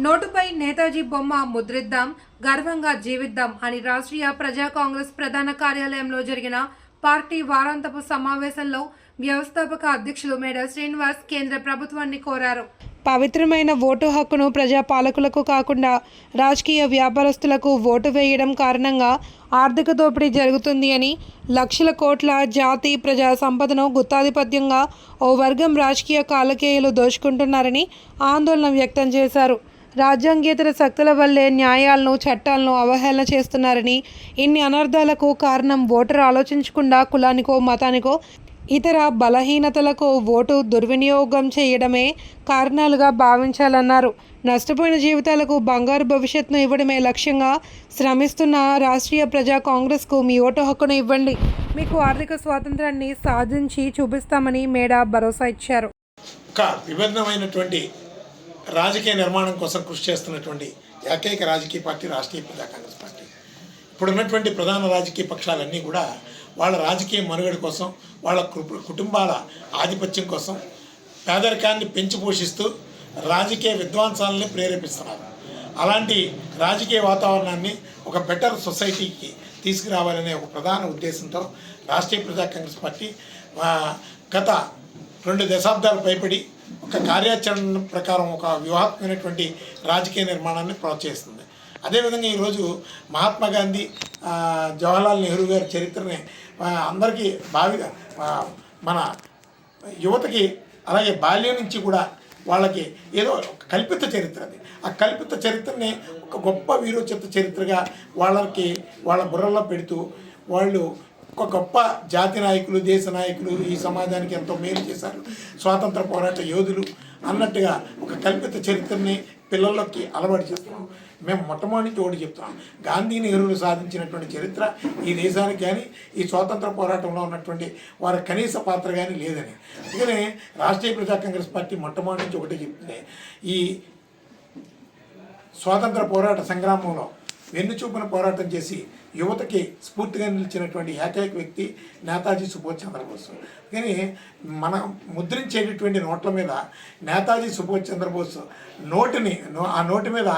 నోటుపై నేతాజీ బొమ్మ ముద్రిద్దాం, గర్వంగా జీవిద్దాం అని రాష్ట్రీయ ప్రజా కాంగ్రెస్ ప్రధాన కార్యాలయంలో జరిగిన పార్టీ వారాంతపు సమావేశంలో వ్యవస్థాపక అధ్యక్షులు మేడ శ్రీనివాస్ కేంద్ర ప్రభుత్వాన్ని కోరారు. పవిత్రమైన ఓటు హక్కును ప్రజాపాలకులకు కాకుండా రాజకీయ వ్యాపారస్తులకు ఓటు వేయడం కారణంగా ఆర్థిక దోపిడీ జరుగుతుంది అని, లక్షల కోట్ల జాతి ప్రజా సంపదను గుత్తాధిపత్యంగా ఓ వర్గం రాజకీయ కాలకేయులు దోచుకుంటున్నారని ఆందోళన వ్యక్తం చేశారు. రాజ్యాంగేతర శక్తుల వల్లే న్యాయాలను, చట్టాలను అవహేళన చేస్తున్నారని, ఇన్ని అనర్థాలకు కారణం ఓటరు ఆలోచించకుండా కులానికో, మతానికో, ఇతర బలహీనతలకు ఓటు దుర్వినియోగం చేయడమే కారణాలుగా భావించాలన్నారు. నష్టపోయిన జీవితాలకు బంగారు భవిష్యత్తును ఇవ్వడమే లక్ష్యంగా శ్రమిస్తున్న రాష్ట్రీయ ప్రజా కాంగ్రెస్కు మీ ఓటు హక్కును ఇవ్వండి, మీకు ఆర్థిక స్వాతంత్రాన్ని సాధించి చూపిస్తామని మేడ భరోసా ఇచ్చారు. ఒక విభిన్నమైనటువంటి రాజకీయ నిర్మాణం కోసం కృషి చేస్తున్నటువంటి ఏకైక రాజకీయ పార్టీ రాష్ట్రీయ ప్రజా కాంగ్రెస్ పార్టీ. ఇప్పుడున్నటువంటి ప్రధాన రాజకీయ పక్షాలన్నీ కూడా వాళ్ళ రాజకీయ మనుగడ కోసం, వాళ్ళ కుటుంబాల ఆధిపత్యం కోసం పేదరికాన్ని పెంచి పోషిస్తూ రాజకీయ విద్వాంసాలని ప్రేరేపిస్తున్నారు. అలాంటి రాజకీయ వాతావరణాన్ని ఒక బెటర్ సొసైటీకి తీసుకురావాలనే ఒక ప్రధాన ఉద్దేశంతో రాష్ట్రీయ ప్రజా కాంగ్రెస్ పార్టీ గత 2 దశాబ్దాలు పైబడి ఒక కార్యాచరణ ప్రకారం ఒక వ్యూహాత్మకమైనటువంటి రాజకీయ నిర్మాణాన్ని ప్రోత్సహిస్తుంది. అదేవిధంగా ఈరోజు మహాత్మా గాంధీ, జవహర్లాల్ నెహ్రూ గారి చరిత్రని అందరికీ బావిగా మన యువతకి, అలాగే బాల్యం నుంచి కూడా వాళ్ళకి ఏదో ఒక కల్పిత చరిత్ర, అది ఆ కల్పిత చరిత్రని ఒక గొప్ప వీరోచిత చరిత్రగా వాళ్ళ బుర్రల్లో పెడుతూ వాళ్ళు ఒక గొప్ప జాతి నాయకులు, దేశ నాయకులు, ఈ సమాజానికి ఎంతో మేలు చేశారు, స్వాతంత్ర పోరాట యోధులు అన్నట్టుగా ఒక కల్పిత చరిత్రని పిల్లల్లోకి అలవాటు చేస్తున్నాం. మేము మొట్టమొదటి ఒకటి చెప్తున్నాం, గాంధీ, నెహ్రూలు సాధించినటువంటి చరిత్ర ఈ దేశానికి కానీ, ఈ స్వాతంత్ర పోరాటంలో ఉన్నటువంటి వారి కనీస పాత్ర కానీ లేదని. అందుకనే రాష్ట్రీయ ప్రజా కాంగ్రెస్ పార్టీ మొట్టమొదటి నుంచి ఒకటి చెప్తుంది, ఈ స్వాతంత్ర పోరాట సంగ్రామంలో వెన్నుచూపున పోరాటం చేసి యువతకి స్ఫూర్తిగా నిలిచినటువంటి ఏకైక వ్యక్తి నేతాజీ సుభాష్ చంద్రబోస్. కానీ మన ముద్రించేటటువంటి నోట్ల మీద నేతాజీ సుభాష్ చంద్రబోస్ ఆ నోటి మీద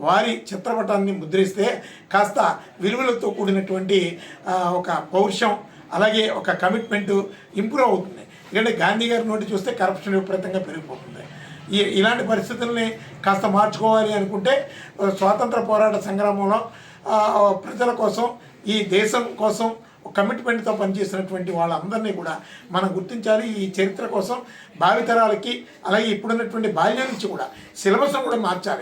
వారి చిత్రపటాన్ని ముద్రిస్తే కాస్త విలువలతో కూడినటువంటి ఒక పౌరుషం, అలాగే ఒక కమిట్మెంటు ఇంప్రూవ్ అవుతుంది. ఎందుకంటే గాంధీ గారి నోటి చూస్తే కరప్షన్ విపరీతంగా పెరిగిపోతుంది. ఇలాంటి పరిస్థితుల్ని కాస్త మార్చుకోవాలి అనుకుంటే స్వాతంత్ర పోరాట సంగ్రామంలో ప్రజల కోసం, ఈ దేశం కోసం కమిట్మెంట్తో పనిచేసినటువంటి వాళ్ళందరినీ కూడా మనం గుర్తించాలి. ఈ చరిత్ర కోసం భావితరాలకి, అలాగే ఇప్పుడున్నటువంటి బాల్యం నుంచి కూడా సిలబస్ను కూడా మార్చాలి.